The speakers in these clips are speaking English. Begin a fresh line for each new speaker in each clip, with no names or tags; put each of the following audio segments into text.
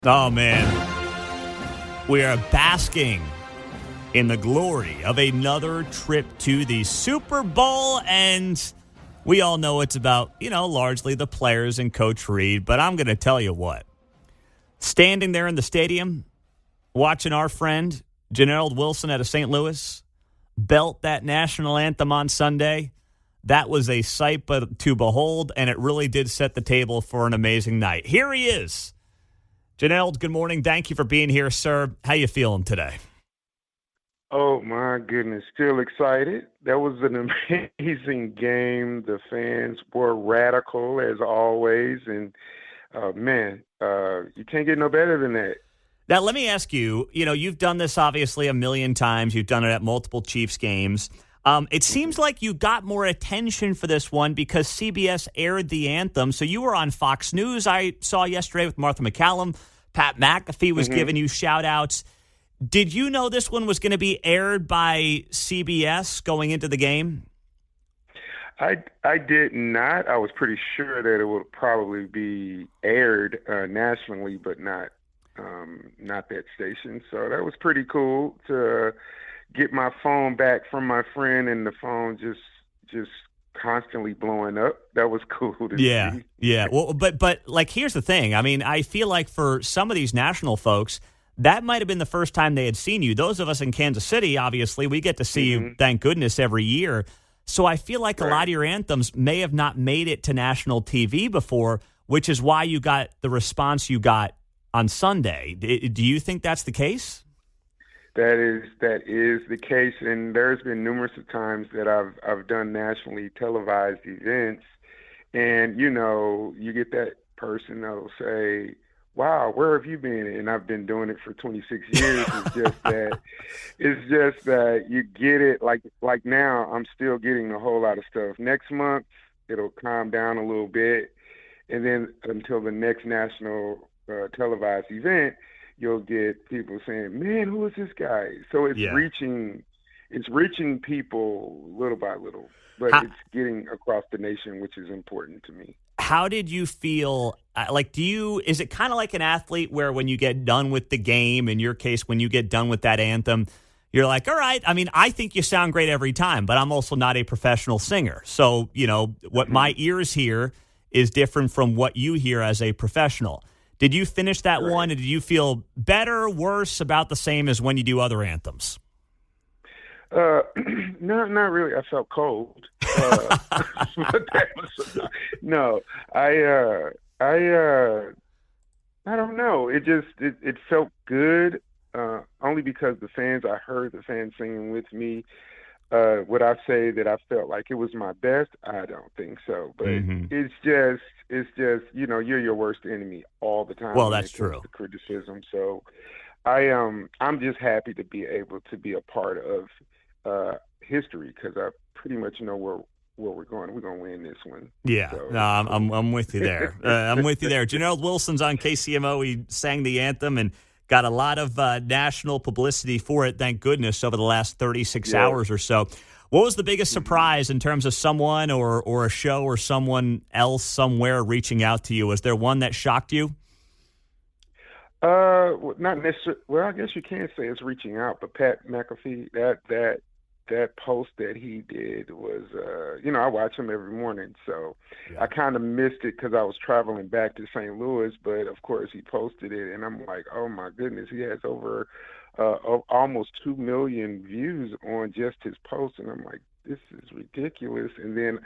Oh, man. We are basking in the glory of another trip to the Super Bowl, and we all know it's about, largely the players and Coach Reid, but I'm going to tell you what. Standing there in the stadium, watching our friend, Gerald Wilson out of St. Louis, belt that national anthem on Sunday, that was a sight to behold, and it really did set the table for an amazing night. Here he is. Gerald, good morning. Thank you for being here, sir. How you feeling today?
Oh, my goodness. Still excited. That was an amazing game. The fans were radical, as always. And, you can't get no better than that.
Now, let me ask you, you've done this obviously a million times. You've done it at multiple Chiefs games. It seems like you got more attention for this one because CBS aired the anthem. So you were on Fox News, I saw yesterday with Martha McCallum. Pat McAfee was giving you shout-outs. Did you know this one was going to be aired by CBS going into the game?
I did not. I was pretty sure that it would probably be aired nationally, but not that station. So that was pretty cool to get my phone back from my friend and the phone just constantly blowing up. That was cool to see.
Yeah. Well, but like, here's the thing. I mean, I feel like for some of these national folks, that might have been the first time they had seen you. Those of us in Kansas City, obviously, we get to see you, thank goodness, every year. So I feel like a lot of your anthems may have not made it to national TV before, which is why you got the response you got on Sunday. Do you think that's the case?
That is the case, and there's been numerous of times that I've done nationally televised events, and you get that person that'll say, "Wow, where have you been?" And I've been doing it for 26 years. It's just that you get it. Like now, I'm still getting a whole lot of stuff. Next month, it'll calm down a little bit, and then until the next national televised event, you'll get people saying, "Man, who is this guy?" So it's reaching people little by little, but it's getting across the nation, which is important to me.
How did you feel? Is it kind of like an athlete where when you get done with the game, in your case, when you get done with that anthem, you're like, all right, I mean, I think you sound great every time, but I'm also not a professional singer. So, what my ears hear is different from what you hear as a professional. Did you finish that one, and did you feel better, worse, about the same as when you do other anthems?
Not really. I felt cold. No, I don't know. It felt good. Only because I heard the fans singing with me. Would I say that I felt like it was my best? I don't think so. But it's just you're your worst enemy all the time.
Well, that's true.
The criticism. So I'm just happy to be able to be a part of history because I pretty much know where we're going. We're going to win this one.
Yeah,
so.
No, I'm with you there. I'm with you there. Gerald Wilson's on KCMO. He sang the anthem and got a lot of national publicity for it, thank goodness, over the last 36 hours or so. What was the biggest surprise in terms of someone or a show or someone else somewhere reaching out to you? Was there one that shocked you?
Not necessarily. Well, I guess you can say it's reaching out, but Pat McAfee, that post that he did was, I watch him every morning, so I kind of missed it because I was traveling back to St. Louis, but of course he posted it, and I'm like, oh my goodness, he has over almost 2 million views on just his post, and I'm like, this is ridiculous. And then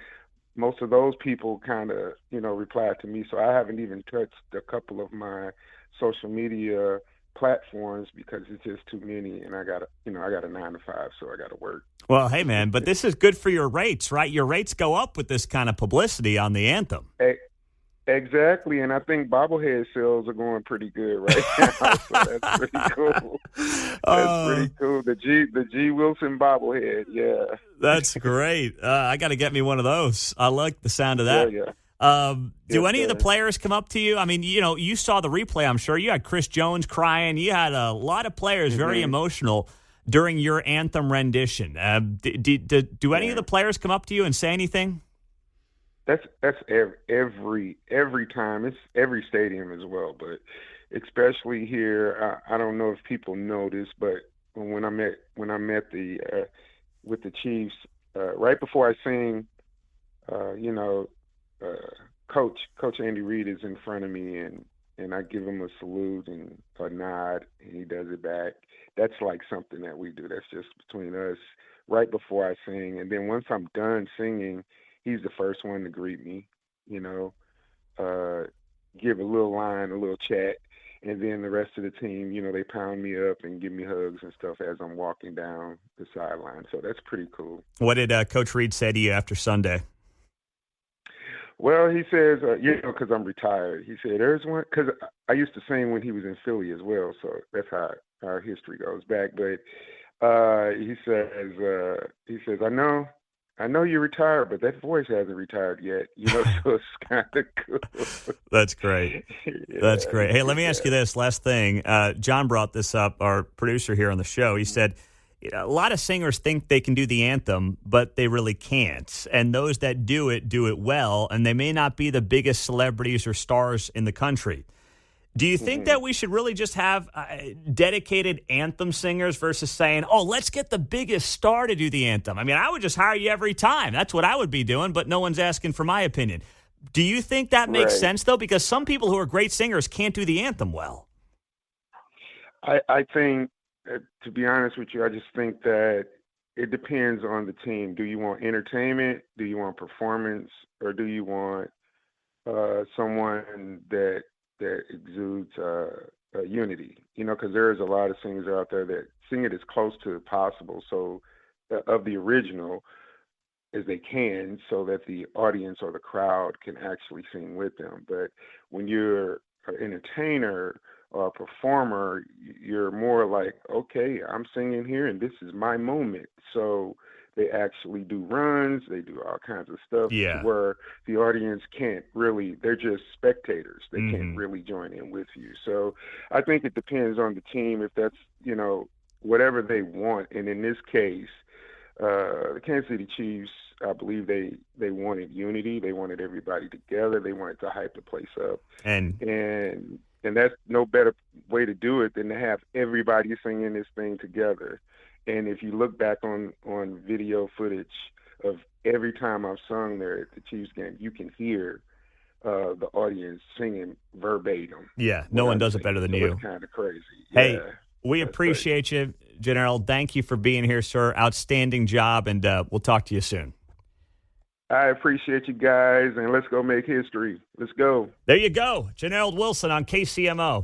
most of those people kind of, replied to me, so I haven't even touched a couple of my social media platforms because it's just too many, and I got a 9-to-5, so I got to work.
Well, hey man, but this is good for your rates, right? Your rates go up with this kind of publicity on the anthem.
Exactly, and I think bobblehead sales are going pretty good right now, so that's pretty cool. That's pretty cool. The G Wilson bobblehead, yeah.
That's great. I got to get me one of those. I like the sound of that.
Yeah.
Do any of the players come up to you? I mean, you saw the replay, I'm sure. You had Chris Jones crying. You had a lot of players very emotional during your anthem rendition. Do any of the players come up to you and say anything?
That's every time. It's every stadium as well, but especially here. I don't know if people know this, but when I'm at the with the Chiefs, right before I sing, you know, Coach Andy Reid is in front of me, and I give him a salute and a nod, and he does it back. That's like something that we do. That's just between us. Right before I sing, and then once I'm done singing, he's the first one to greet me. You know, uh, give a little line, a little chat, and then the rest of the team, they pound me up and give me hugs and stuff as I'm walking down the sideline. So that's pretty cool.
What did Coach Reed say to you after Sunday?
Well, he says, because I'm retired. He said, there's one, because I used to sing when he was in Philly as well, so that's how our history goes back. But he says, I know you're retired, but that voice hasn't retired yet. So it's kind of cool.
That's great.
Yeah,
That's great. Hey, let me ask you this last thing. John brought this up, our producer here on the show. He said, a lot of singers think they can do the anthem, but they really can't. And those that do it well, and they may not be the biggest celebrities or stars in the country. Do you think that we should really just have dedicated anthem singers versus saying, oh, let's get the biggest star to do the anthem? I mean, I would just hire you every time. That's what I would be doing, but no one's asking for my opinion. Do you think that makes sense, though? Because some people who are great singers can't do the anthem well.
I think, to be honest with you, I just think that it depends on the team. Do you want entertainment? Do you want performance? Or do you want someone that exudes unity? Because there's a lot of singers out there that sing it as close to possible, so of the original as they can, so that the audience or the crowd can actually sing with them. But when you're an entertainer or a performer, you're more like, okay, I'm singing here and this is my moment. So they actually do runs, they do all kinds of stuff where the audience can't really, they're just spectators. They can't really join in with you. So I think it depends on the team if that's, whatever they want. And in this case, the Kansas City Chiefs, I believe they wanted unity. They wanted everybody together. They wanted to hype the place up. And that's no better way to do it than to have everybody singing this thing together. And if you look back on video footage of every time I've sung there at the Chiefs game, you can hear the audience singing verbatim.
Yeah, no one does it better than you.
It's kind of crazy.
Hey, we appreciate you, General. Thank you for being here, sir. Outstanding job, and we'll talk to you soon.
I appreciate you guys, and let's go make history. Let's go.
There you go. General Wilson on KCMO.